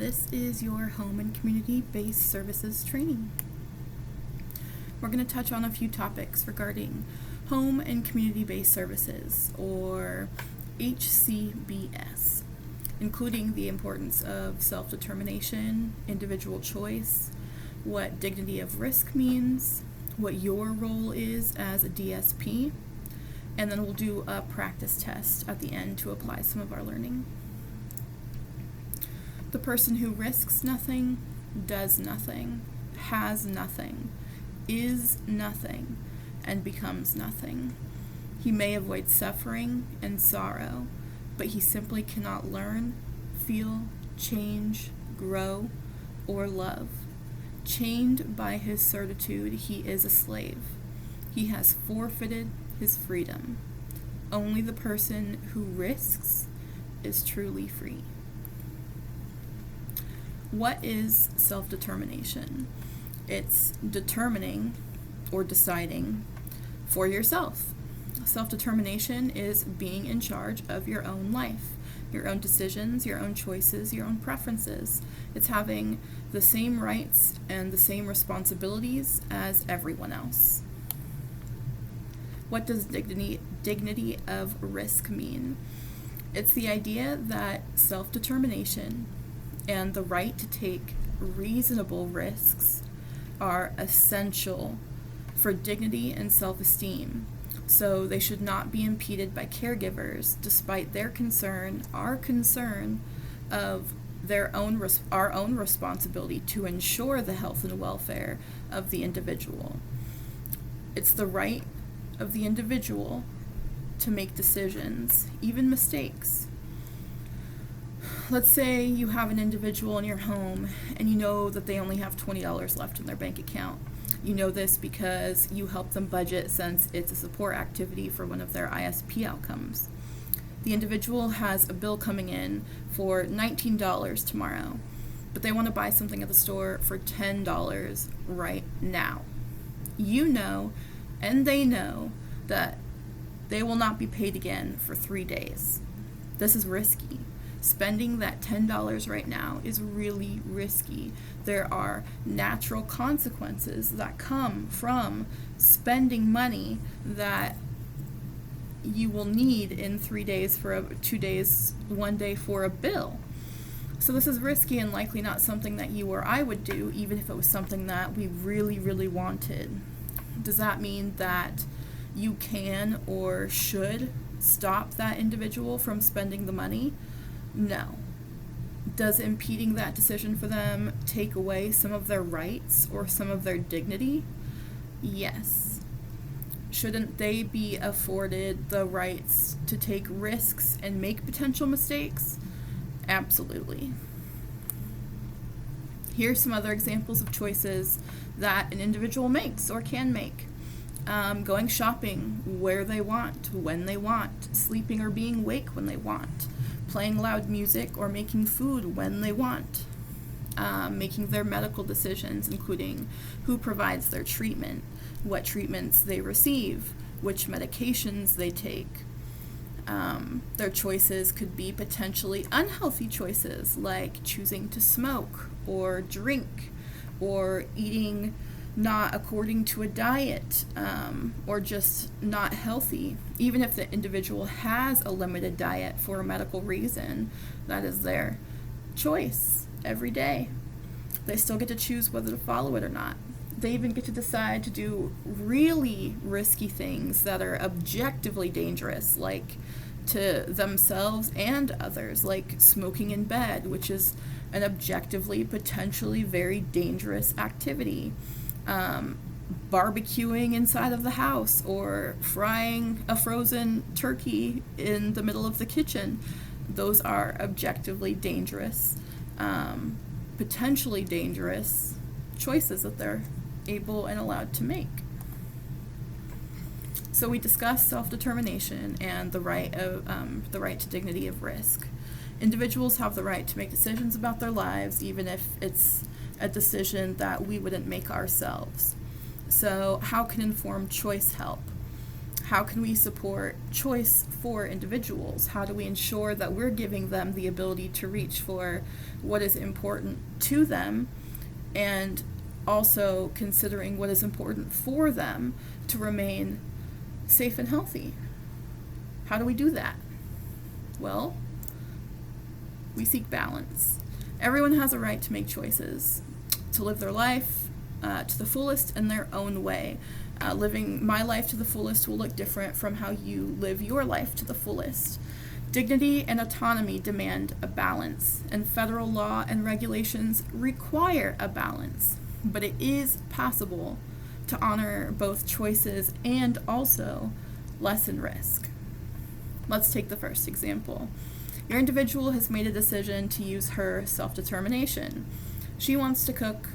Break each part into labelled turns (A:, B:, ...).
A: This is your home and community-based services training. We're going to touch on a few topics regarding home and community-based services, or Hcbs, including the importance of self-determination, individual choice, what dignity of risk means, what your role is as a DSP, and then we'll do a practice test at the end to apply some of our learning. The person who risks nothing, does nothing, has nothing, is nothing, and becomes nothing. He may avoid suffering and sorrow, but he simply cannot learn, feel, change, grow, or love. Chained by his certitude, he is a slave. He has forfeited his freedom. Only the person who risks is truly free. What is self-determination? It's determining or deciding for yourself. Self-determination is being in charge of your own life, your own decisions, your own choices, your own preferences. It's having the same rights and the same responsibilities as everyone else. What does dignity of risk mean? It's the idea that self-determination and the right to take reasonable risks are essential for dignity and self-esteem. So they should not be impeded by caregivers, despite their concern, our concern of our own responsibility to ensure the health and welfare of the individual. It's the right of the individual to make decisions, even mistakes. Let's say you have an individual in your home and you know that they only have $20 left in their bank account. You know this because you help them budget since it's a support activity for one of their ISP outcomes. The individual has a bill coming in for $19 tomorrow, but they want to buy something at the store for $10 right now. You know, and they know, that they will not be paid again for 3 days. This is risky. Spending that $10 right now is really risky. There are natural consequences that come from spending money that you will need in 3 days for 2 days, 1 day for a bill. So this is risky and likely not something that you or I would do, even if it was something that we really, really wanted. Does that mean that you can or should stop that individual from spending the money? No. Does impeding that decision for them take away some of their rights or some of their dignity? Yes. Shouldn't they be afforded the rights to take risks and make potential mistakes? Absolutely. Here's some other examples of choices that an individual makes or can make. Going shopping where they want, when they want, sleeping or being awake when they want, playing loud music or making food when they want, making their medical decisions, including who provides their treatment, what treatments they receive, which medications they take. Their choices could be potentially unhealthy choices, like choosing to smoke or drink or eating not according to a diet, or just not healthy. Even if the individual has a limited diet for a medical reason, that is their choice every day. They still get to choose whether to follow it or not. They even get to decide to do really risky things that are objectively dangerous, like to themselves and others, like smoking in bed, which is an objectively, potentially very dangerous activity. Barbecuing inside of the house or frying a frozen turkey in the middle of the kitchen. Those are objectively dangerous, potentially dangerous choices that they're able and allowed to make. So we discussed self-determination and the right to dignity of risk. Individuals have the right to make decisions about their lives, even if it's a decision that we wouldn't make ourselves. So how can informed choice help? How can we support choice for individuals? How do we ensure that we're giving them the ability to reach for what is important to them, and also considering what is important for them to remain safe and healthy? How do we do that? Well, we seek balance. Everyone has a right to make choices, to live their life to the fullest in their own way. Living my life to the fullest will look different from how you live your life to the fullest. Dignity and autonomy demand a balance, and federal law and regulations require a balance. But it is possible to honor both choices and also lessen risk. Let's take the first example. Your individual has made a decision to use her self-determination. She wants to cook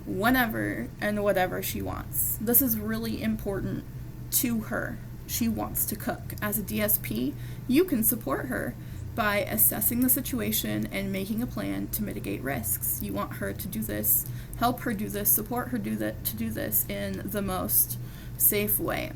A: whenever and whatever she wants. This is really important to her. She wants to cook. As a DSP, you can support her by assessing the situation and making a plan to mitigate risks. You want her to do this, help her do this, support her to do this in the most safe way.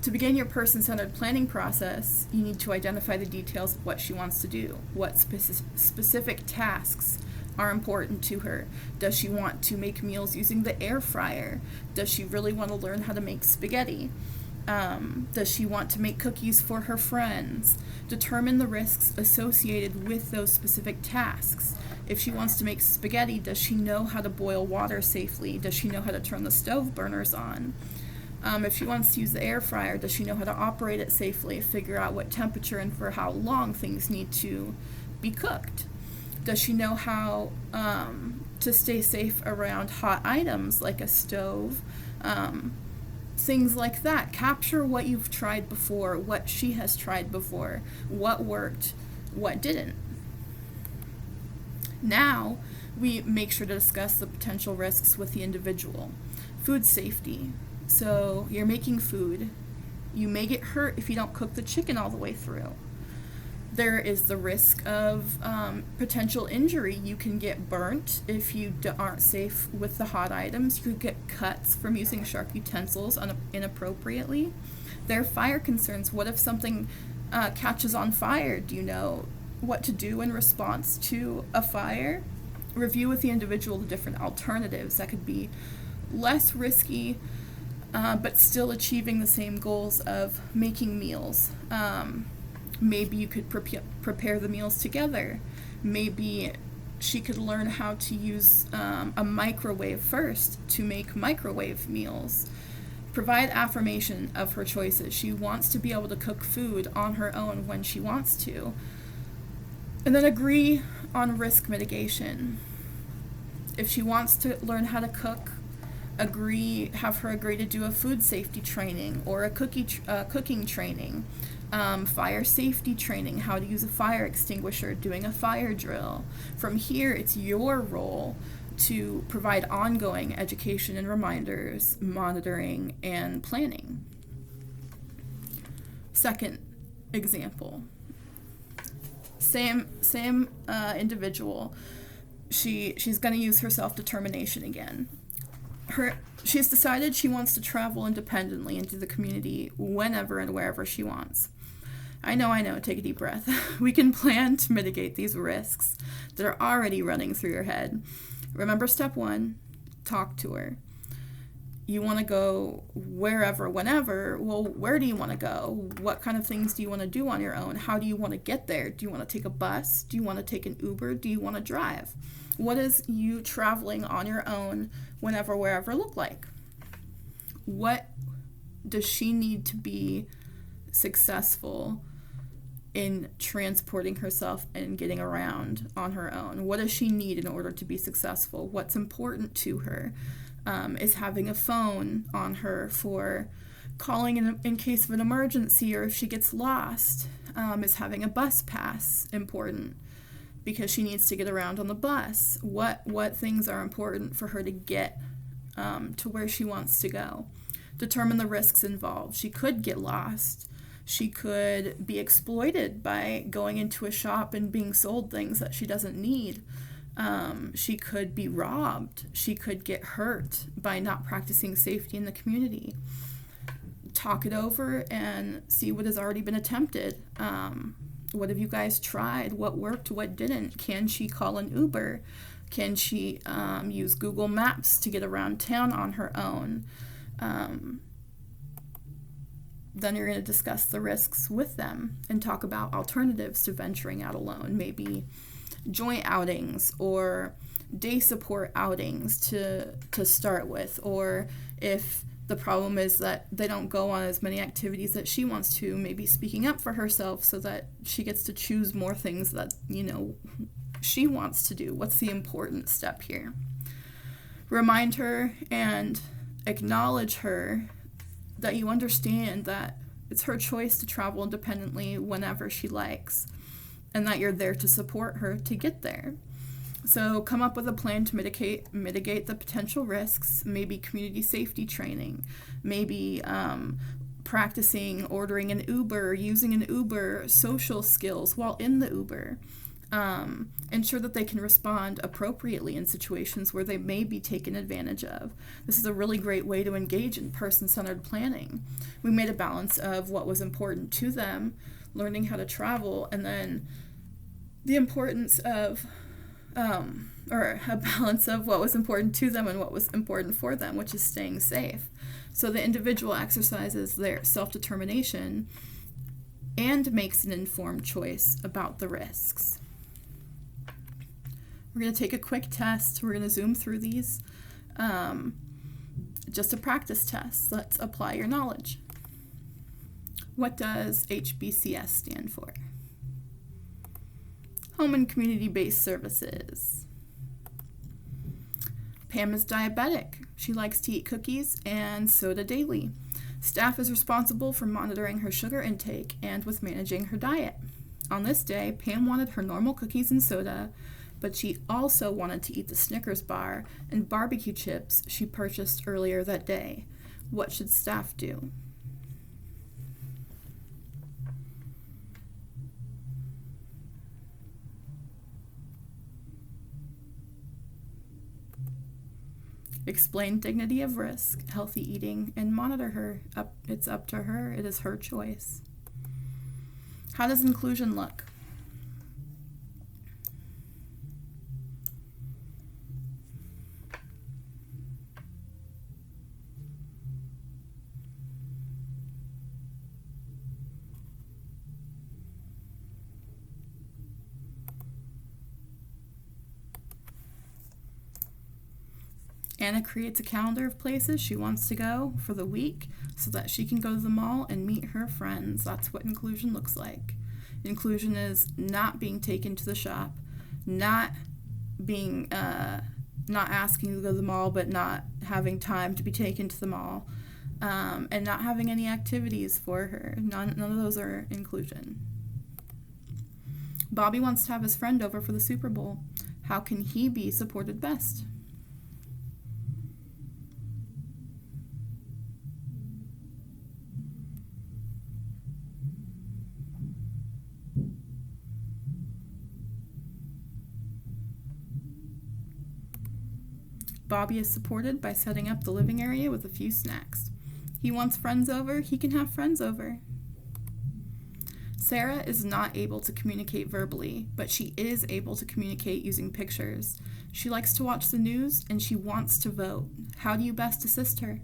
A: To begin your person-centered planning process, you need to identify the details of what she wants to do, what specific tasks are important to her. Does she want to make meals using the air fryer? Does she really want to learn how to make spaghetti? Does she want to make cookies for her friends? Determine the risks associated with those specific tasks. If she wants to make spaghetti, does she know how to boil water safely? Does she know how to turn the stove burners on? If she wants to use the air fryer, does she know how to operate it safely, figure out what temperature and for how long things need to be cooked? Does she know how to stay safe around hot items like a stove? Things like that. Capture what you've tried before, what she has tried before, what worked, what didn't. Now, we make sure to discuss the potential risks with the individual. Food safety. So, you're making food. You may get hurt if you don't cook the chicken all the way through. There is the risk of potential injury. You can get burnt if you aren't safe with the hot items. You could get cuts from using sharp utensils inappropriately. There are fire concerns. What if something catches on fire? Do you know what to do in response to a fire? Review with the individual the different alternatives that could be less risky, but still achieving the same goals of making meals. Maybe you could prepare the meals together. Maybe she could learn how to use a microwave first to make microwave meals. Provide affirmation of her choices. She wants to be able to cook food on her own when she wants to. And then agree on risk mitigation. If she wants to learn how to cook, have her agree to do a food safety training or a cooking training. Fire safety training, how to use a fire extinguisher, doing a fire drill. From here, it's your role to provide ongoing education and reminders, monitoring, and planning. Second example. Same individual. She's going to use her self-determination again. She's decided she wants to travel independently into the community whenever and wherever she wants. I know, take a deep breath. We can plan to mitigate these risks that are already running through your head. Remember step 1, talk to her. You want to go wherever, whenever. Well, where do you want to go? What kind of things do you want to do on your own? How do you want to get there? Do you want to take a bus? Do you want to take an Uber? Do you want to drive? What does you traveling on your own whenever, wherever look like? What does she need to be successful in transporting herself and getting around on her own? What does she need in order to be successful? What's important to her? Is having a phone on her for calling in case of an emergency or if she gets lost? Is having a bus pass important because she needs to get around on the bus? What things are important for her to get to where she wants to go? Determine the risks involved. She could get lost. She could be exploited by going into a shop and being sold things that she doesn't need. She could be robbed. She could get hurt by not practicing safety in the community. talk it over and see what has already been attempted. What have you guys tried? What worked? What didn't? Can she call an Uber? Can she use Google Maps to get around town on her own? Then you're going to discuss the risks with them and talk about alternatives to venturing out alone, maybe joint outings or day support outings to start with, or if the problem is that they don't go on as many activities that she wants to, maybe speaking up for herself so that she gets to choose more things that, she wants to do. What's the important step here? Remind her and acknowledge her that you understand that it's her choice to travel independently whenever she likes, and that you're there to support her to get there. So come up with a plan to mitigate the potential risks, maybe community safety training, maybe practicing ordering an Uber, using an Uber, social skills while in the Uber. Ensure that they can respond appropriately in situations where they may be taken advantage of. This is a really great way to engage in person-centered planning. We made a balance of what was important to them, learning how to travel, and then the importance of, or a balance of what was important to them and what was important for them, which is staying safe. So the individual exercises their self-determination and makes an informed choice about the risks. We're going to take a quick test. We're going to zoom through these. Just a practice test. Let's apply your knowledge. What does HBCS stand for? Home and community-based services. Pam is diabetic. She likes to eat cookies and soda daily. Staff is responsible for monitoring her sugar intake and with managing her diet. On this day, Pam wanted her normal cookies and soda, but she also wanted to eat the Snickers bar and barbecue chips she purchased earlier that day. What should staff do? Explain dignity of risk, healthy eating, and monitor her. It's up to her. It is her choice. How does inclusion look? Anna creates a calendar of places she wants to go for the week so that she can go to the mall and meet her friends. That's what inclusion looks like. Inclusion is not being taken to the shop, not asking to go to the mall but not having time to be taken to the mall, and not having any activities for her. None of those are inclusion. Bobby wants to have his friend over for the Super Bowl. How can he be supported best? Bobby is supported by setting up the living area with a few snacks. He wants friends over, he can have friends over. Sarah is not able to communicate verbally, but she is able to communicate using pictures. She likes to watch the news and she wants to vote. How do you best assist her?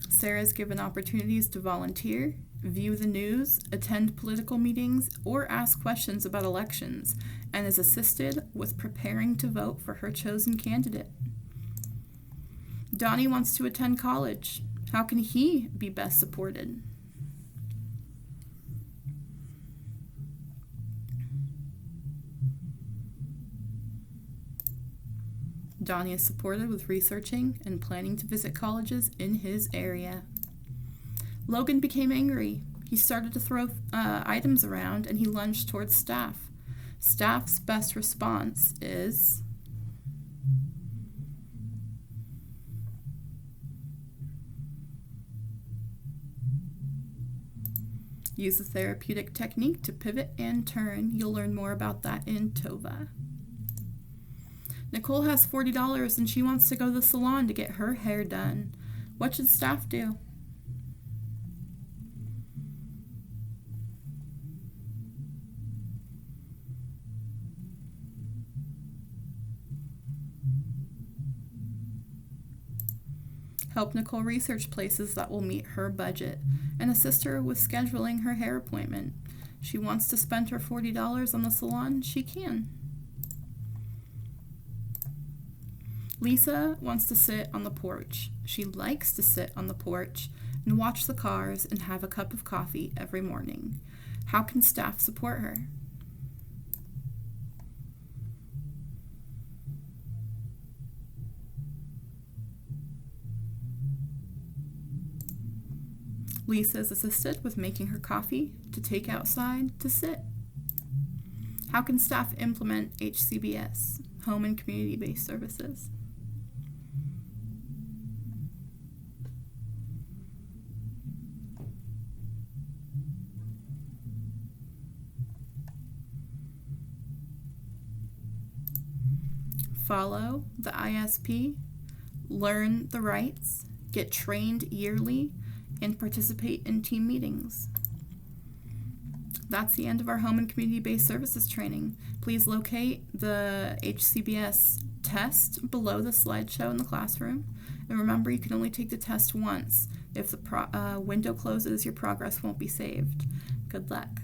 A: Sarah is given opportunities to volunteer, view the news, attend political meetings, or ask questions about elections, and is assisted with preparing to vote for her chosen candidate. Donnie wants to attend college. How can he be best supported? Donnie is supported with researching and planning to visit colleges in his area. Logan became angry. He started to throw items around and he lunged towards staff. Staff's best response is Use a therapeutic technique to pivot and turn. You'll learn more about that in TOVA. Nicole has $40 and she wants to go to the salon to get her hair done. What should staff do? Help Nicole research places that will meet her budget and assist her with scheduling her hair appointment. She wants to spend her $40 on the salon, she can. Lisa wants to sit on the porch. She likes to sit on the porch and watch the cars and have a cup of coffee every morning. How can staff support her? Lisa is assisted with making her coffee, to take outside, to sit. How can staff implement Hcbs, home and community-based services? Follow the ISP, learn the rights, get trained yearly, and participate in team meetings. That's the end of our home and community-based services training. Please locate the Hcbs test below the slideshow in the classroom. And remember, you can only take the test once. If the window closes, your progress won't be saved. Good luck.